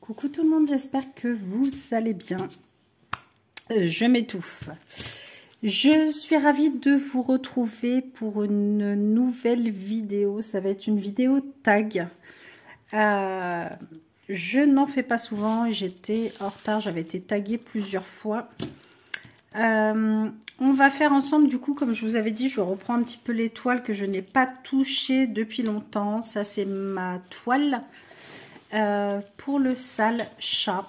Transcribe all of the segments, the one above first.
Coucou tout le monde, j'espère que vous allez bien. Je m'étouffe. Je suis ravie de vous retrouver pour une nouvelle vidéo. Ça va être une vidéo tag. Je n'en fais pas souvent et j'étais en retard. J'avais été taguée plusieurs fois. On va faire ensemble, du coup, comme je vous avais dit, je reprends un petit peu les toiles que je n'ai pas touchées depuis longtemps. Ça, c'est ma toile pour le sale chat.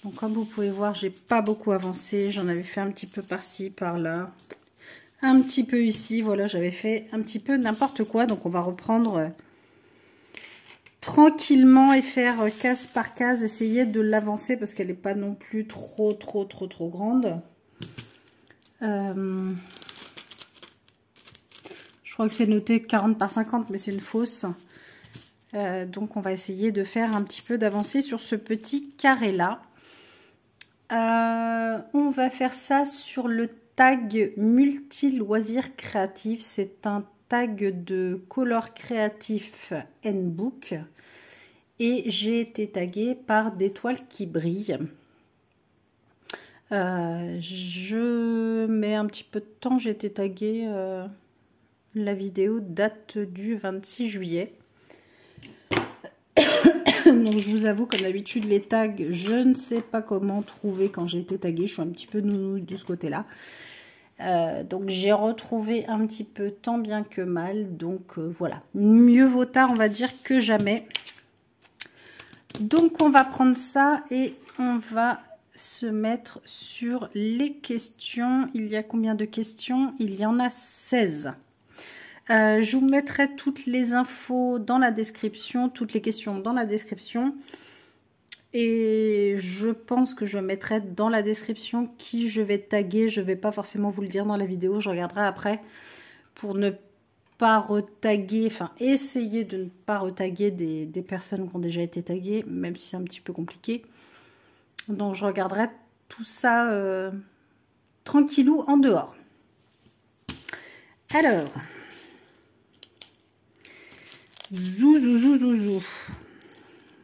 Donc, comme vous pouvez voir, j'ai pas beaucoup avancé. J'en avais fait un petit peu par-ci, par-là. Un petit peu ici. Voilà, j'avais fait un petit peu n'importe quoi. Donc, on va reprendre tranquillement et faire case par case. Essayer de l'avancer parce qu'elle n'est pas non plus trop grande. Je crois que c'est noté 40 par 50, mais c'est une fausse. Donc, on va essayer de faire un petit peu d'avancée sur ce petit carré-là. On va faire ça sur le tag multi-loisirs créatifs. C'est un tag de Color Creative Handbook. Et j'ai été taguée par des toiles qui brillent. Je mets un petit peu de temps. J'ai été taguée. La vidéo date du 26 juillet. Donc je vous avoue, comme d'habitude, les tags, je ne sais pas comment trouver quand j'ai été taguée. Je suis un petit peu nounou de ce côté-là. Donc j'ai retrouvé un petit peu tant bien que mal. Donc voilà, mieux vaut tard, on va dire, que jamais. Donc on va prendre ça et on va se mettre sur les questions. Il y a combien de questions? Il y en a 16. Je vous mettrai toutes les infos dans la description, toutes les questions dans la description. Et je pense que je mettrai dans la description qui je vais taguer. Je ne vais pas forcément vous le dire dans la vidéo, je regarderai après pour ne pas retaguer, enfin essayer de ne pas retaguer des personnes qui ont déjà été taguées, même si c'est un petit peu compliqué. Donc je regarderai tout ça tranquillou en dehors. Alors... Zou.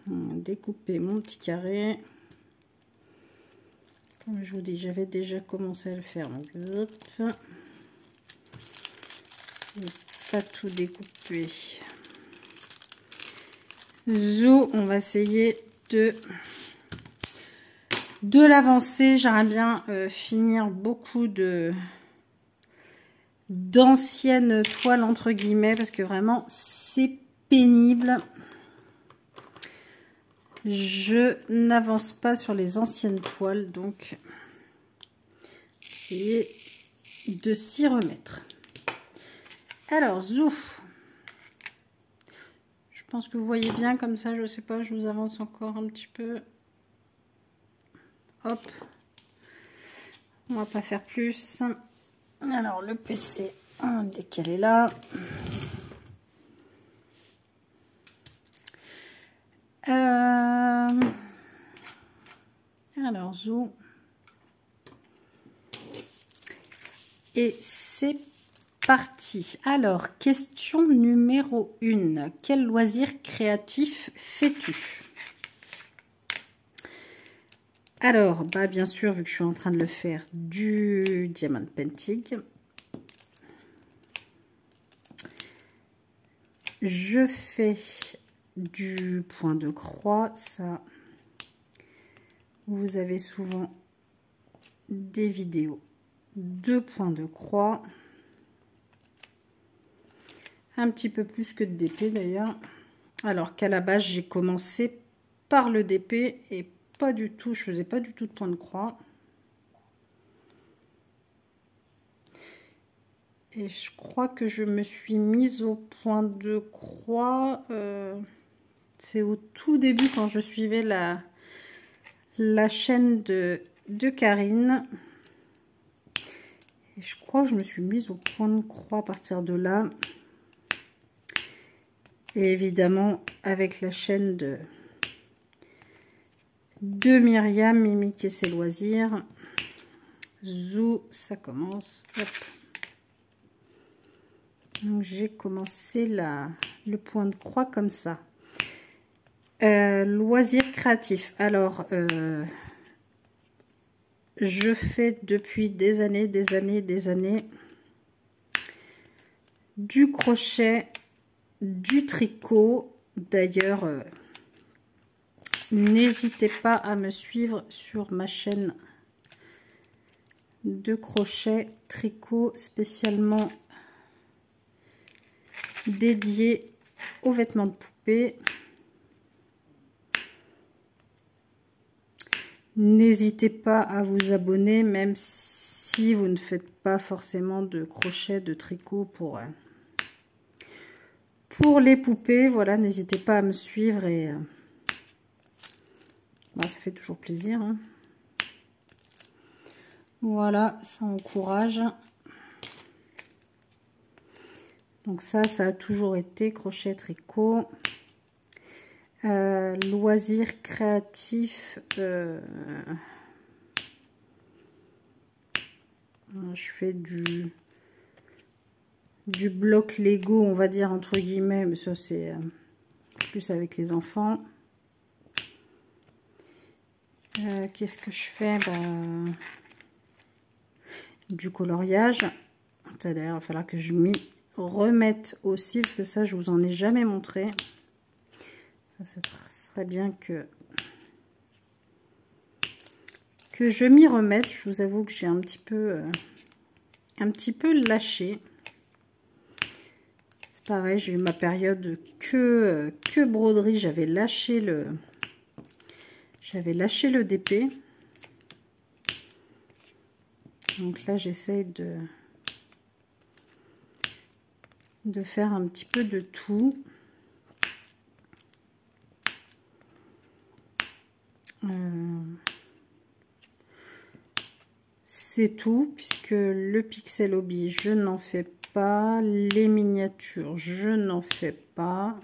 Découper mon petit carré. Comme je vous dis, j'avais déjà commencé à le faire. Donc, hop. Pas tout découper. Zou, on va essayer de l'avancer. J'aimerais bien finir beaucoup d'anciennes toiles entre guillemets parce que vraiment c'est pénible. Je n'avance pas sur les anciennes toiles, donc essayer de s'y remettre. Alors, zou. Je pense que vous voyez bien comme ça, je sais pas, je vous avance encore un petit peu. Hop. On va pas faire plus. Alors, le PC, on va décaler là. Alors, zou. Et c'est parti. Alors, question numéro 1. Quel loisir créatif fais-tu? Alors, bah, bien sûr, vu que je suis en train de le faire, du diamond painting. Je fais du point de croix. Ça, vous avez souvent des vidéos de points de croix. Un petit peu plus que de DP d'ailleurs. Alors qu'à la base, j'ai commencé par le DP et pas du tout, je faisais pas du tout de point de croix. Et je crois que je me suis mise au point de croix. C'est au tout début quand je suivais la chaîne de Karine. Et je crois que je me suis mise au point de croix à partir de là. Et évidemment, avec la chaîne de Myriam, Mimique et ses loisirs. Zou, ça commence. Hop. Donc j'ai commencé le point de croix comme ça. Loisirs créatifs. Alors, je fais depuis des années du crochet, du tricot. D'ailleurs, n'hésitez pas à me suivre sur ma chaîne de crochet tricot spécialement dédiée aux vêtements de poupée. N'hésitez pas à vous abonner, même si vous ne faites pas forcément de crochet, de tricot pour les poupées. Voilà, n'hésitez pas à me suivre et bah, ça fait toujours plaisir. Hein. Voilà, ça encourage. Donc ça a toujours été crochet, tricot. Loisirs créatifs. Je fais du bloc Lego, on va dire entre guillemets, mais ça c'est plus avec les enfants. Qu'est-ce que je fais? Du coloriage. D'ailleurs, il va falloir que je m'y remette aussi, parce que ça, je vous en ai jamais montré. Ça serait bien que je m'y remette. Je vous avoue que j'ai un petit peu lâché. C'est pareil, j'ai eu ma période que broderie. J'avais lâché le DP. Donc là, j'essaye de faire un petit peu de tout. C'est tout, puisque le pixel hobby, je n'en fais pas. Les miniatures, je n'en fais pas.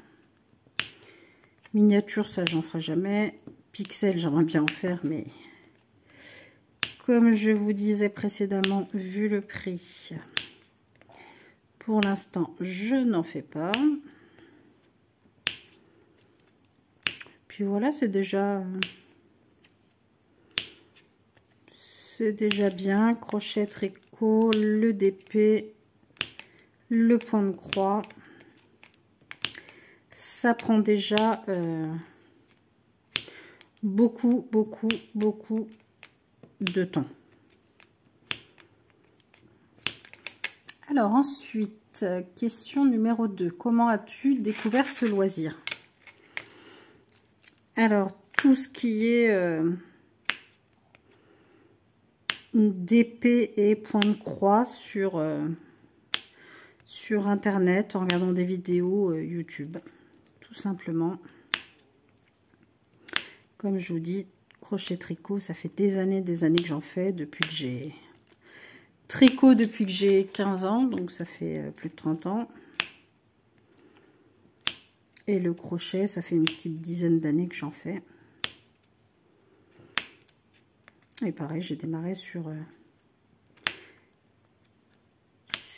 Miniature, ça, j'en ferai jamais. Pixel, j'aimerais bien en faire, mais comme je vous disais précédemment, vu le prix, pour l'instant, je n'en fais pas. Puis voilà, c'est déjà bien. Crochet, tricot, le DP, le point de croix. Ça prend déjà beaucoup de temps. Alors ensuite, question numéro 2. Comment as-tu découvert ce loisir? Alors, tout ce qui est d'épée et point de croix sur internet, en regardant des vidéos YouTube, tout simplement. Comme je vous dis, crochet tricot, ça fait des années que j'en fais, depuis que j'ai tricot depuis que j'ai 15 ans, donc ça fait plus de 30 ans. Et le crochet, ça fait une petite dizaine d'années que j'en fais. Et pareil, j'ai démarré sur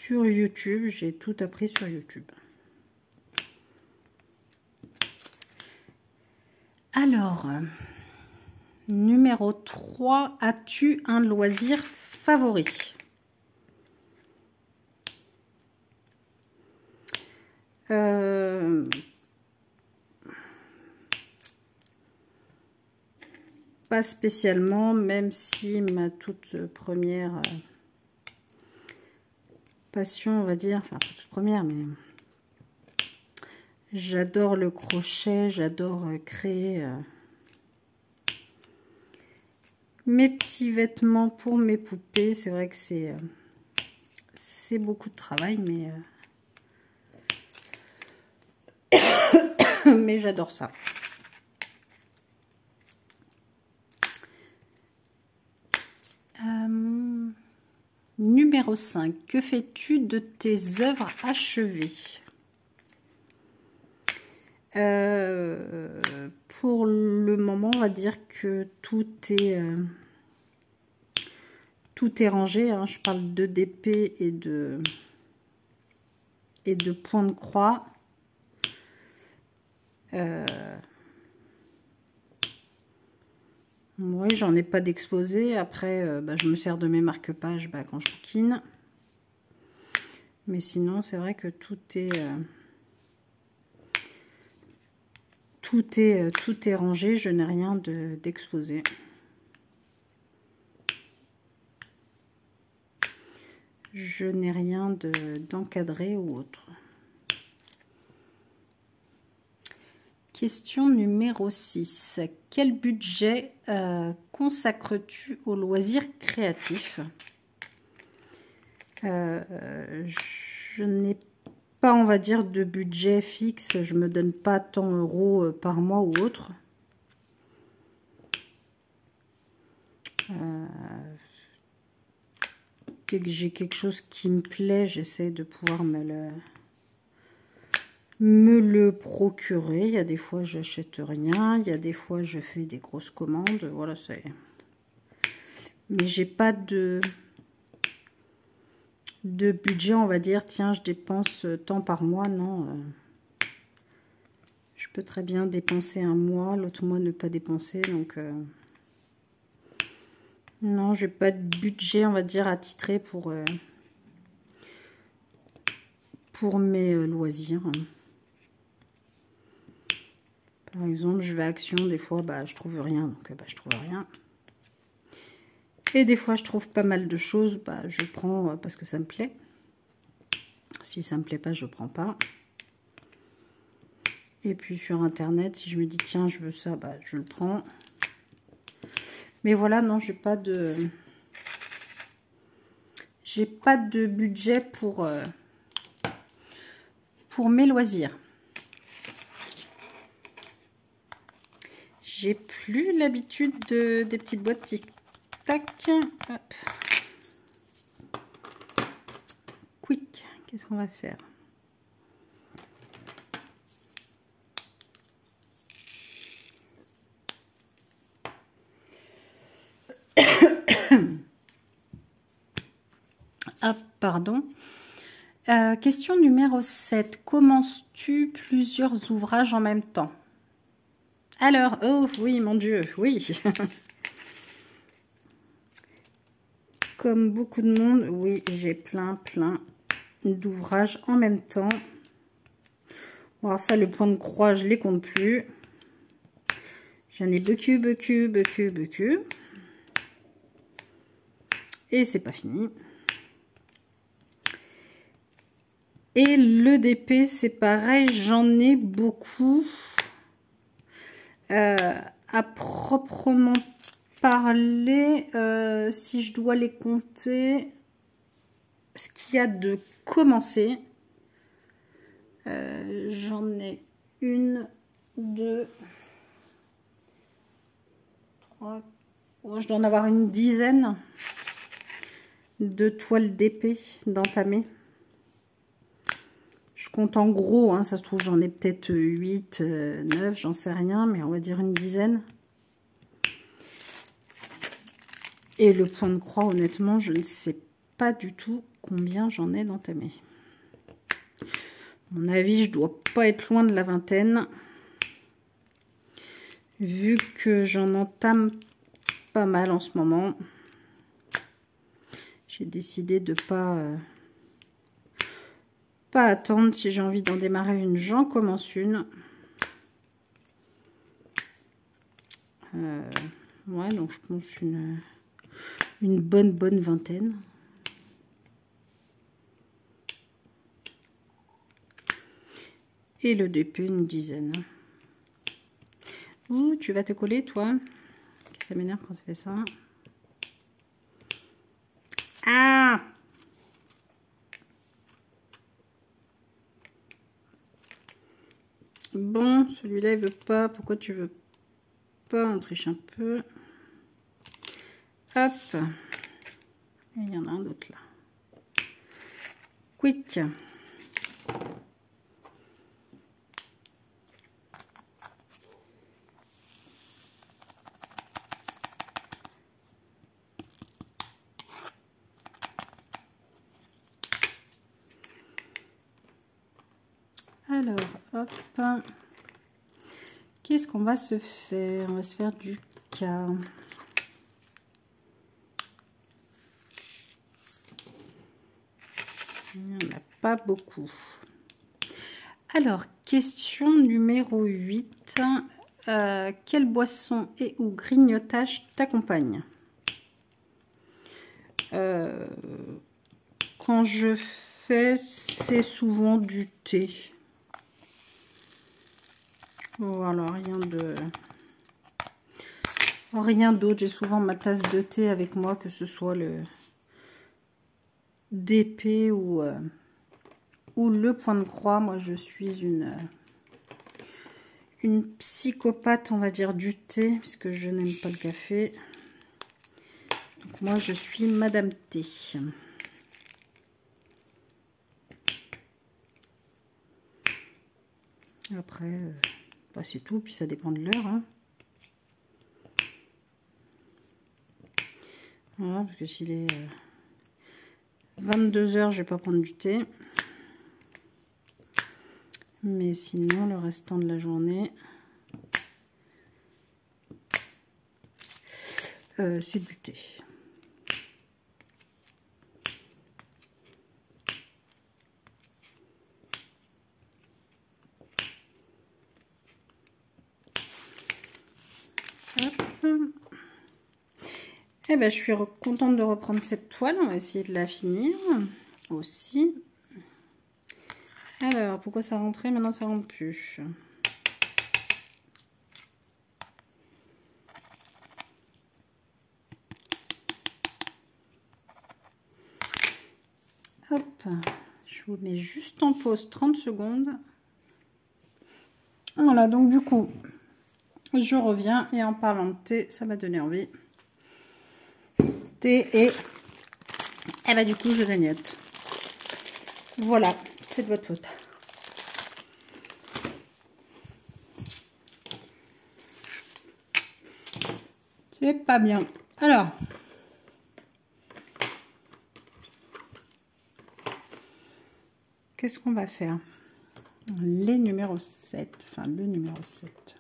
YouTube. J'ai tout appris sur YouTube. Alors, numéro 3, as-tu un loisir favori? Pas spécialement, même si ma toute première passion, on va dire, enfin pas toute première, mais j'adore le crochet, j'adore créer mes petits vêtements pour mes poupées. C'est vrai que c'est beaucoup de travail, mais mais j'adore ça. Numéro 5. Que fais-tu de tes œuvres achevées? Pour le moment, on va dire que tout est rangé. Hein. Je parle de DP et de point de croix. Oui, j'en ai pas d'exposé. Après, je me sers de mes marque-pages quand je bouquine. Mais sinon, c'est vrai que tout est rangé. Je n'ai rien d'exposé. Je n'ai rien d'encadré ou autre. Question numéro 6. Quel budget consacres-tu aux loisirs créatifs? Je n'ai pas, on va dire, de budget fixe. Je ne me donne pas tant euros par mois ou autre. Dès que j'ai quelque chose qui me plaît, j'essaie de pouvoir me le procurer. Il y a des fois, j'achète rien. Il y a des fois, je fais des grosses commandes. Voilà, c'est... Mais j'ai pas de budget, on va dire. Tiens, je dépense tant par mois. Non. Je peux très bien dépenser un mois, l'autre mois ne pas dépenser. Donc, non, j'ai pas de budget, on va dire, attitré pour mes loisirs. Par exemple, je vais à Action, des fois, je trouve rien, donc je trouve rien. Et des fois, je trouve pas mal de choses, je prends parce que ça me plaît. Si ça me plaît pas, je prends pas. Et puis sur Internet, si je me dis, tiens, je veux ça, je le prends. Mais voilà, non, j'ai pas de budget pour mes loisirs. J'ai plus l'habitude des petites boîtes tic-tac. Hop. Quick, qu'est-ce qu'on va faire? Ah, pardon. Question numéro 7. Commences-tu plusieurs ouvrages en même temps? Alors, oh oui, mon Dieu, oui. Comme beaucoup de monde, oui, j'ai plein d'ouvrages en même temps. Bon, alors ça, le point de croix, je les compte plus. J'en ai beaucoup. Et c'est pas fini. Et le DP, c'est pareil, j'en ai beaucoup. À proprement parler, si je dois les compter, ce qu'il y a de commencer, j'en ai 1, 2, 3, je dois en avoir une dizaine de toiles d'épée d'entamées. Je compte en gros, hein, ça se trouve j'en ai peut-être 8, 9, j'en sais rien, mais on va dire une dizaine. Et le point de croix, honnêtement, je ne sais pas du tout combien j'en ai d'entamé. À mon avis, je dois pas être loin de la vingtaine. Vu que j'en entame pas mal en ce moment, j'ai décidé de pas attendre. Si j'ai envie d'en démarrer une, j'en commence une. Ouais, donc je pense une bonne vingtaine. Et le DP, une dizaine. Ouh, tu vas te coller, toi. Ça m'énerve quand ça fait ça. Ah! Bon, celui-là, il veut pas. Pourquoi tu veux pas? On triche un peu. Hop. Et il y en a un autre là. Quick. Alors, hop. Qu'est-ce qu'on va se faire? On va se faire du cas. Il n'y en a pas beaucoup. Alors, question numéro 8. Quelle boisson et ou grignotage t'accompagne? Quand je fais, c'est souvent du thé. Voilà, rien d'autre. J'ai souvent ma tasse de thé avec moi, que ce soit le DP ou le point de croix. Moi, je suis une psychopathe, on va dire, du thé, puisque je n'aime pas le café. Donc moi, je suis Madame Thé. Après, bah, c'est tout, puis ça dépend de l'heure. Hein. Voilà, parce que s'il est 22 h, je vais pas prendre du thé. Mais sinon, le restant de la journée, c'est du thé. Eh ben, je suis contente de reprendre cette toile. On va essayer de la finir aussi. Alors, pourquoi ça rentrait? Maintenant, ça rentre plus. Hop, je vous mets juste en pause 30 secondes. Voilà, donc du coup, je reviens et en parlant de thé, ça m'a donné envie. Et bah du coup je grignote. Voilà, c'est de votre faute. C'est pas bien. Alors, qu'est-ce qu'on va faire? Les numéros 7, enfin le numéro 7.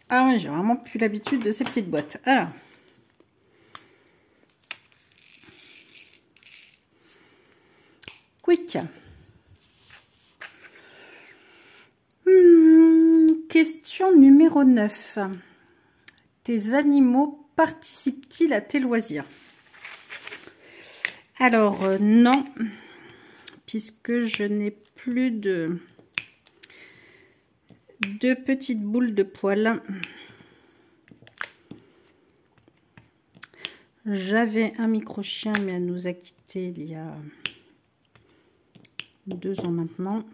Ah oui, j'ai vraiment plus l'habitude de ces petites boîtes. Alors, quick. Question numéro 9. Tes animaux participent-ils à tes loisirs? Alors, non, puisque je n'ai plus de petites boules de poils. J'avais un micro-chien, mais elle nous a quittés il y a 2 ans maintenant.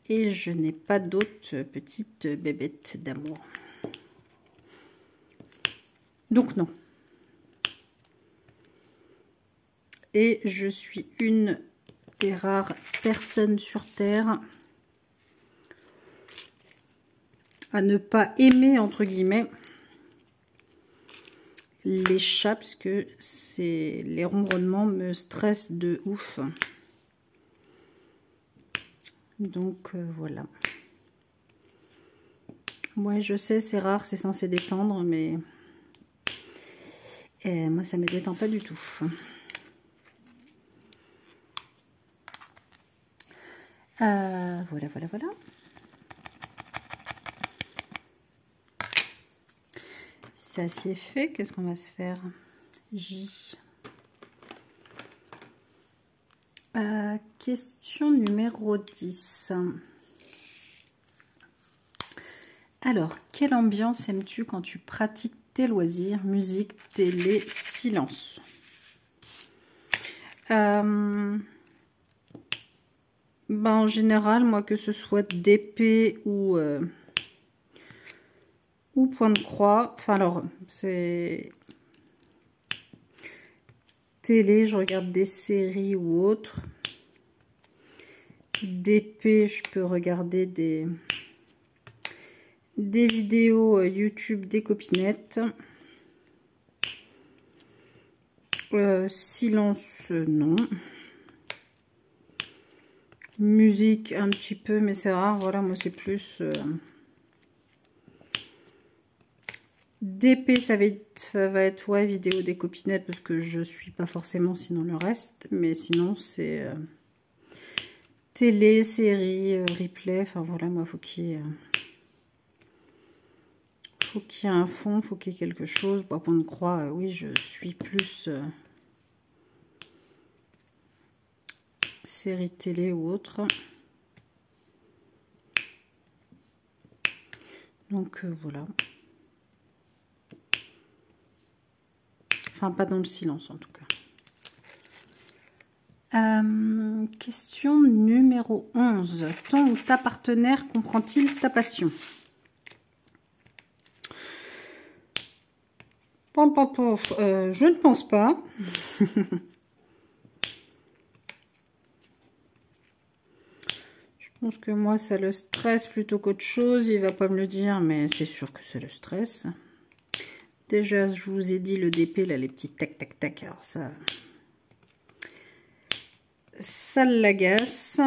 Et je n'ai pas d'autres petites bébêtes d'amour. Donc non. Et je suis une des rares personnes sur Terre à ne pas aimer, entre guillemets, les chats, parce que les ronronnements me stressent de ouf. Donc voilà. Ouais, je sais, c'est rare, c'est censé détendre, mais moi ça me détend pas du tout. Voilà. Ça c'est fait. Qu'est-ce qu'on va se faire? J. Question numéro 10. Alors, quelle ambiance aimes-tu quand tu pratiques tes loisirs? Musique, télé, silence. En général, moi, que ce soit d'épée ou point de croix, enfin alors, c'est télé, je regarde des séries ou autres. D'épée, je peux regarder des vidéos YouTube des copinettes. Silence, non. Musique, un petit peu, mais c'est rare. Voilà, moi, c'est plus DP, ça va être ouais, vidéo des copinettes, parce que je suis pas forcément sinon le reste. Mais sinon, c'est télé, série, replay. Enfin voilà, moi, faut qu'il y ait un fond, faut qu'il y ait quelque chose. Bon, point de croix, oui, je suis plus série télé ou autre. Donc voilà. Enfin, pas dans le silence en tout cas. Question numéro 11. Ton ou ta partenaire comprend-il ta passion? Je ne pense pas. Je pense que moi, ça le stresse plutôt qu'autre chose. Il va pas me le dire, mais c'est sûr que ça le stresse. Déjà, je vous ai dit le DP, là, les petits tac, tac, tac. Alors ça l'agace.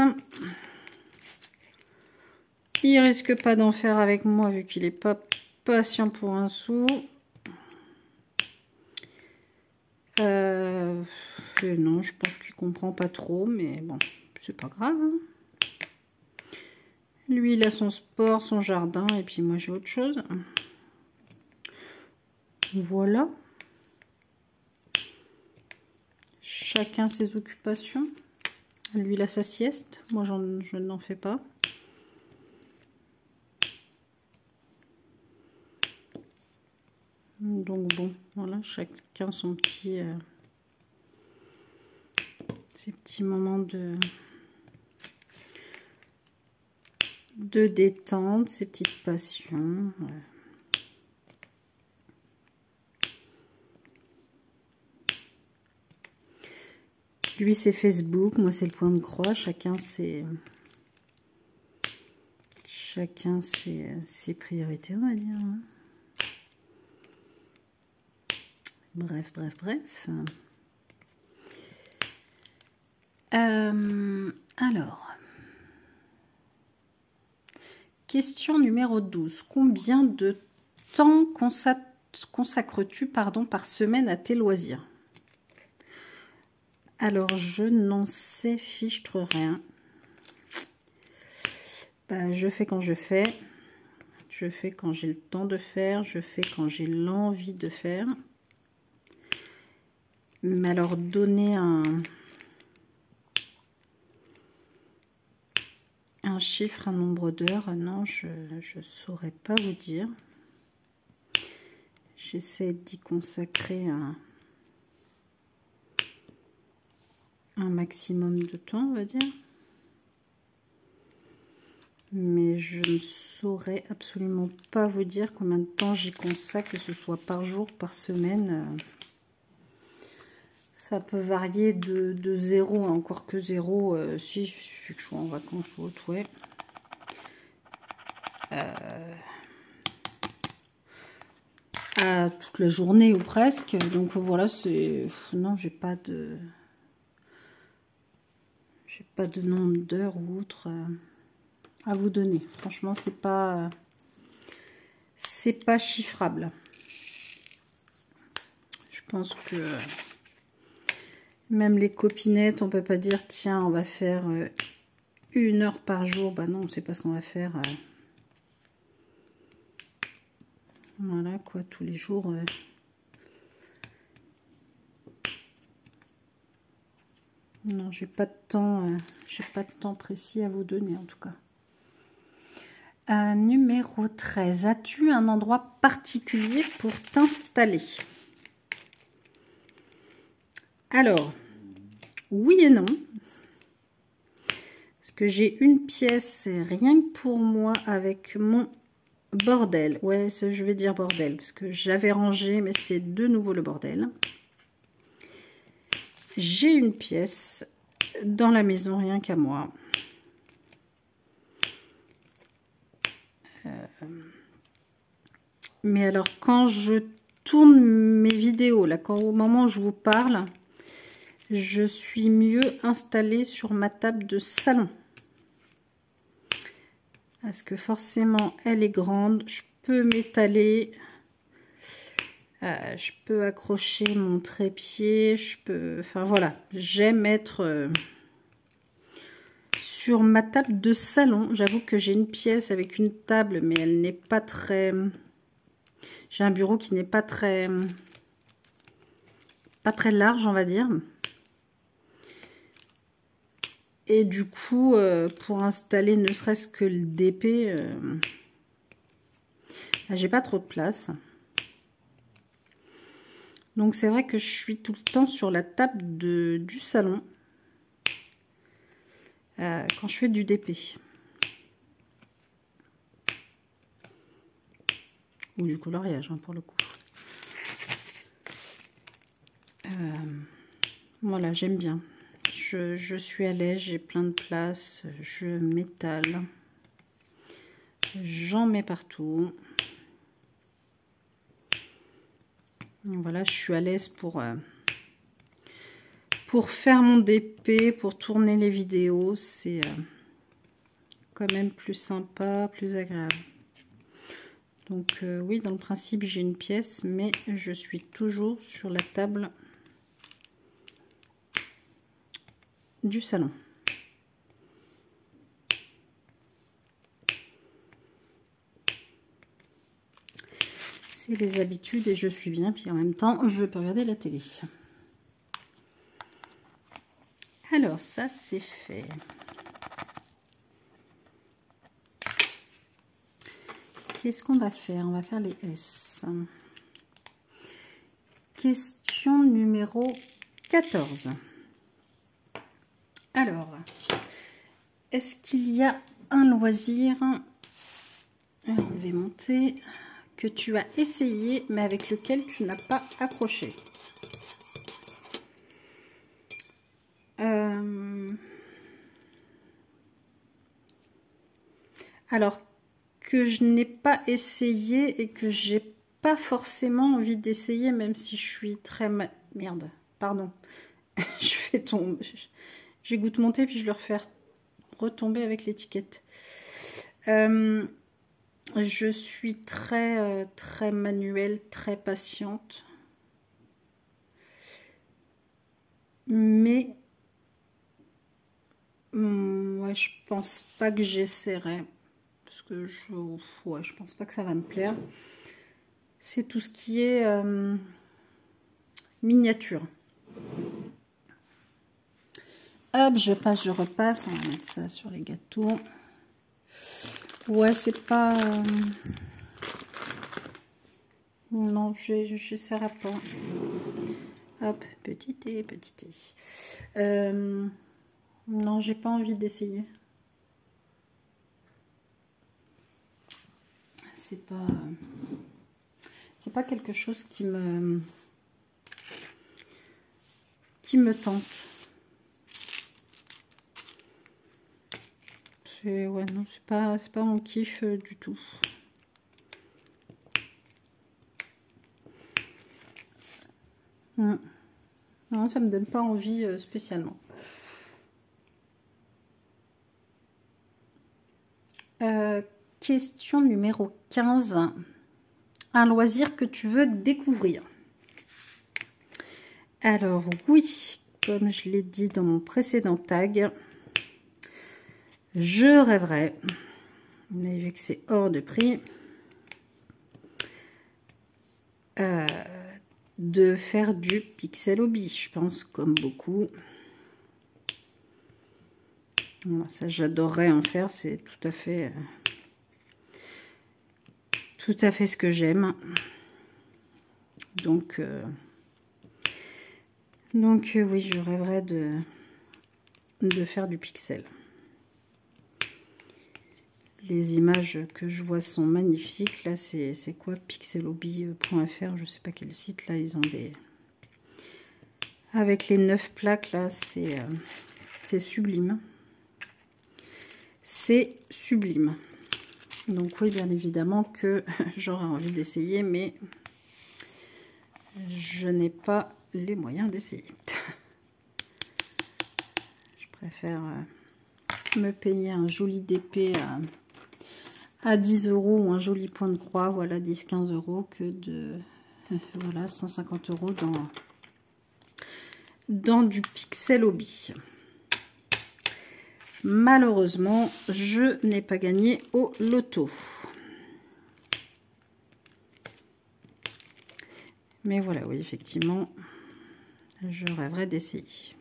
Il risque pas d'en faire avec moi vu qu'il est pas patient pour un sou. Non, je pense qu'il comprend pas trop, mais bon, c'est pas grave. Hein. Lui, il a son sport, son jardin, et puis moi, j'ai autre chose. Voilà. Chacun ses occupations. Lui, il a sa sieste. Moi, je n'en fais pas. Donc bon, voilà, chacun son petit... ces petits moments de détente, ces petites passions. Ouais. Lui, c'est Facebook, moi, c'est le point de croix. Chacun ses priorités, on va dire. Bref. Alors, question numéro 12. Combien de temps consacres-tu par semaine à tes loisirs? Alors, je n'en sais fichtre rien. Ben, je fais quand je fais. Je fais quand j'ai le temps de faire. Je fais quand j'ai l'envie de faire. Mais alors, donner un chiffre, un nombre d'heures, non, je ne saurais pas vous dire. J'essaie d'y consacrer un maximum de temps, on va dire. Mais je ne saurais absolument pas vous dire combien de temps j'y consacre, que ce soit par jour, par semaine. Ça peut varier de 0 à encore que 0, si je suis en vacances ou autre, ouais. À toute la journée ou presque. Donc voilà, c'est... Non, j'ai pas de nombre d'heures ou autre à vous donner. Franchement, c'est pas chiffrable. Je pense que même les copinettes, on peut pas dire tiens, on va faire 1 heure par jour. Bah non, c'est pas ce qu'on va faire. Voilà quoi, tous les jours. Non, j'ai pas de temps précis à vous donner en tout cas. Numéro 13. As-tu un endroit particulier pour t'installer? Alors, oui et non. Parce que j'ai une pièce rien que pour moi avec mon bordel. Ouais, je vais dire bordel parce que j'avais rangé, mais c'est de nouveau le bordel. J'ai une pièce dans la maison rien qu'à moi. Mais alors quand je tourne mes vidéos, là, au moment où je vous parle, je suis mieux installée sur ma table de salon. Parce que forcément, elle est grande. Je peux m'étaler. Je peux accrocher mon trépied, je peux... Enfin voilà, j'aime être sur ma table de salon. J'avoue que j'ai une pièce avec une table, mais elle n'est pas très... J'ai un bureau qui n'est pas très large, on va dire. Et du coup, pour installer ne serait-ce que le DP, j'ai pas trop de place. Donc c'est vrai que je suis tout le temps sur la table du salon quand je fais du DP. Ou du coloriage, hein, pour le coup. Voilà, j'aime bien. Je suis à l'aise, j'ai plein de place, je m'étale. J'en mets partout. Voilà, je suis à l'aise pour faire mon DP, pour tourner les vidéos. C'est quand même plus sympa, plus agréable. Donc oui, dans le principe, j'ai une pièce, mais je suis toujours sur la table du salon. C'est les habitudes et je suis bien, puis en même temps, je peux regarder la télé. Alors, ça, c'est fait. Qu'est-ce qu'on va faire? On va faire les S. Question numéro 14. Alors, est-ce qu'il y a un loisir, on va monter, que tu as essayé mais avec lequel tu n'as pas accroché? Alors, que je n'ai pas essayé et que j'ai pas forcément envie d'essayer, même si je suis très... Merde, pardon. Je fais tomber. J'égoutte mon thé puis je le refais retomber avec l'étiquette. Je suis très manuelle, très patiente. Mais ouais, je pense pas que j'essaierai. Parce que je pense pas que ça va me plaire. C'est tout ce qui est miniature. Hop, je passe, je repasse. On va mettre ça sur les gâteaux. Ouais, c'est pas... Non, j'essaierai pas. Hop, petit thé, petit thé. Non, j'ai pas envie d'essayer. C'est pas quelque chose qui me tente. Ouais, non, c'est pas mon kiff du tout. Non, ça me donne pas envie spécialement. Question numéro 15. Un loisir que tu veux découvrir. Alors oui, comme je l'ai dit dans mon précédent tag, je rêverais, mais vu que c'est hors de prix, de faire du pixel hobby, je pense, comme beaucoup. Voilà, ça j'adorerais en faire, c'est tout à fait ce que j'aime. Donc oui, je rêverais de faire du pixel. Les images que je vois sont magnifiques. Là, c'est quoi? Pixelhobby.fr, je sais pas quel site. Là, ils ont des... Avec les 9 plaques, là, c'est sublime. C'est sublime. Donc oui, bien évidemment que j'aurais envie d'essayer, mais je n'ai pas les moyens d'essayer. Je préfère me payer un joli DP à 10 € ou un joli point de croix, voilà, 10-15 € que Voilà, 150 € dans du Pixel Hobby. Malheureusement, je n'ai pas gagné au loto. Mais voilà, oui, effectivement, je rêverais d'essayer.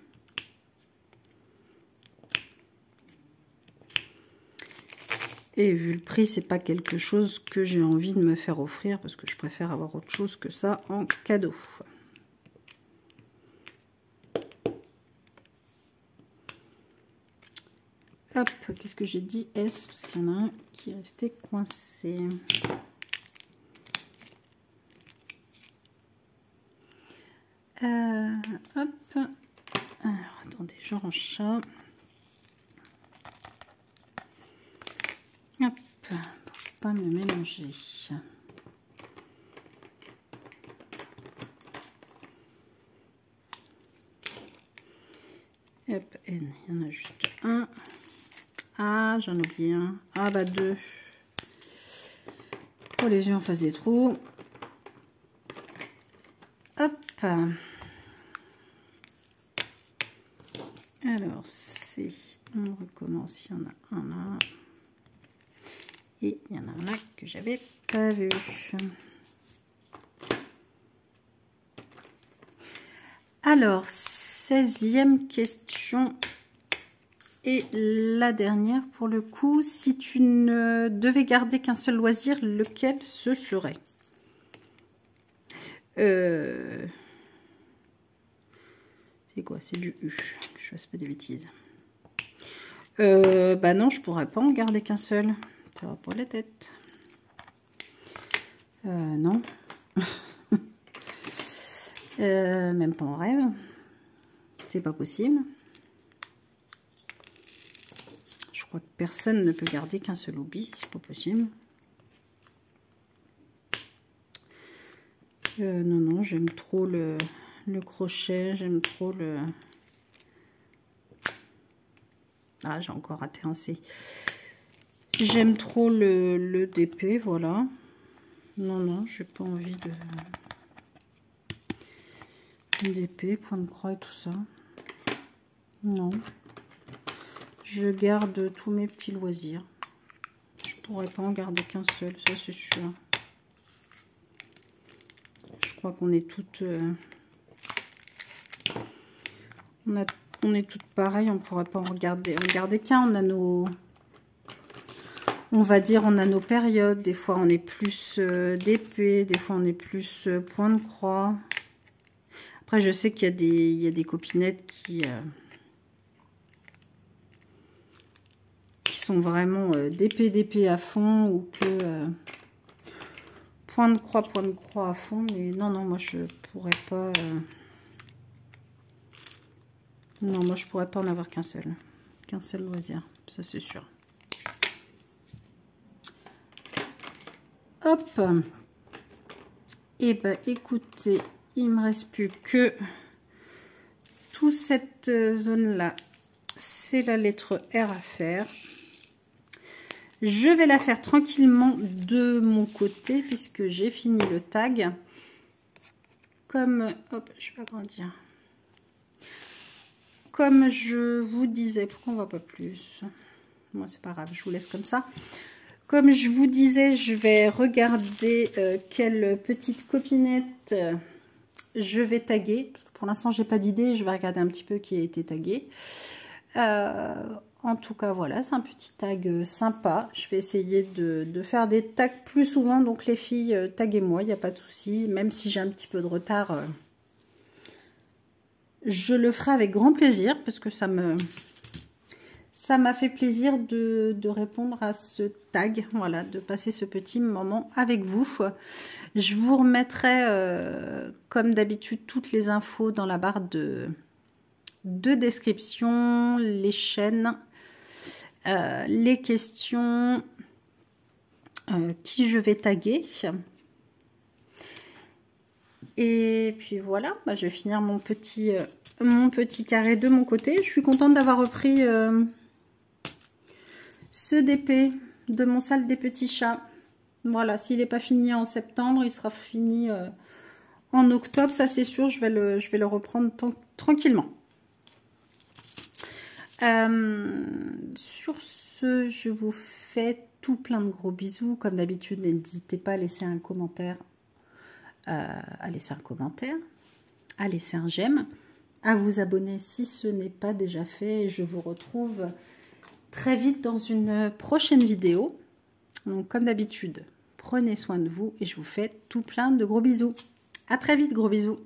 Et vu le prix, c'est pas quelque chose que j'ai envie de me faire offrir parce que je préfère avoir autre chose que ça en cadeau. Hop, qu'est-ce que j'ai dit? S, parce qu'il y en a un qui est resté coincé. Hop. Alors, attendez, je range ça. Hop, pour pas me mélanger. Hop, N, il y en a juste un. Ah, j'en ai oublié un. Ah, bah deux. Pour les yeux en face des trous. Hop. Alors, c'est... On recommence. Il y en a un là. Et il y en a un là que j'avais pas vu. Alors, 16e question. Et la dernière, pour le coup, si tu ne devais garder qu'un seul loisir, lequel ce serait? C'est quoi? C'est du U. Que je fasse pas de bêtises. Bah non, je pourrais pas en garder qu'un seul. Ça va pas la tête. Non. Même pas en rêve. C'est pas possible. Je crois que personne ne peut garder qu'un seul hobby. C'est pas possible. Non, non, j'aime trop le crochet. J'aime trop le... Ah, j'ai encore raté un C. J'aime trop le DP, voilà. Non, non, j'ai pas envie de... DP, point de croix et tout ça. Non. Je garde tous mes petits loisirs. Je pourrais pas en garder qu'un seul, ça c'est sûr. Je crois qu'on est toutes... on est toutes pareilles, on pourrait pas en regarder qu'un. On a nos... On va dire, on a nos périodes. Des fois, on est plus d'épée. Des fois, on est plus point de croix. Après, je sais qu'il y a des copinettes qui sont vraiment d'épée à fond. Ou que point de croix à fond. Mais non, non, moi, je pourrais pas... Non, moi, je pourrais pas en avoir qu'un seul. Qu'un seul loisir. Ça, c'est sûr. Hop. Et ben écoutez, il me reste plus que toute cette zone là, c'est la lettre R à faire. Je vais la faire tranquillement de mon côté puisque j'ai fini le tag. Comme, hop, je vais agrandir. Comme je vous disais, pourquoi on va pas plus? Moi, c'est pas grave, je vous laisse comme ça. Comme je vous disais, je vais regarder quelle petite copinette je vais taguer. Parce que pour l'instant, j'ai pas d'idée. Je vais regarder un petit peu qui a été tagué. En tout cas, voilà, c'est un petit tag sympa. Je vais essayer de faire des tags plus souvent. Donc les filles, taguez-moi, il n'y a pas de souci. Même si j'ai un petit peu de retard, je le ferai avec grand plaisir. Parce que ça m'a fait plaisir de répondre à ce tag, voilà, de passer ce petit moment avec vous. Je vous remettrai, comme d'habitude, toutes les infos dans la barre de description, les chaînes, les questions, qui je vais taguer. Et puis voilà, bah, je vais finir mon petit carré de mon côté. Je suis contente d'avoir repris... ce DP de mon salle des petits chats. Voilà, s'il n'est pas fini en septembre, il sera fini en octobre, ça c'est sûr, je vais le reprendre tranquillement. Sur ce, je vous fais tout plein de gros bisous. Comme d'habitude, n'hésitez pas à laisser un commentaire, à laisser un j'aime, à vous abonner si ce n'est pas déjà fait. Je vous retrouve très vite dans une prochaine vidéo. Donc, comme d'habitude, prenez soin de vous et je vous fais tout plein de gros bisous. À très vite, gros bisous.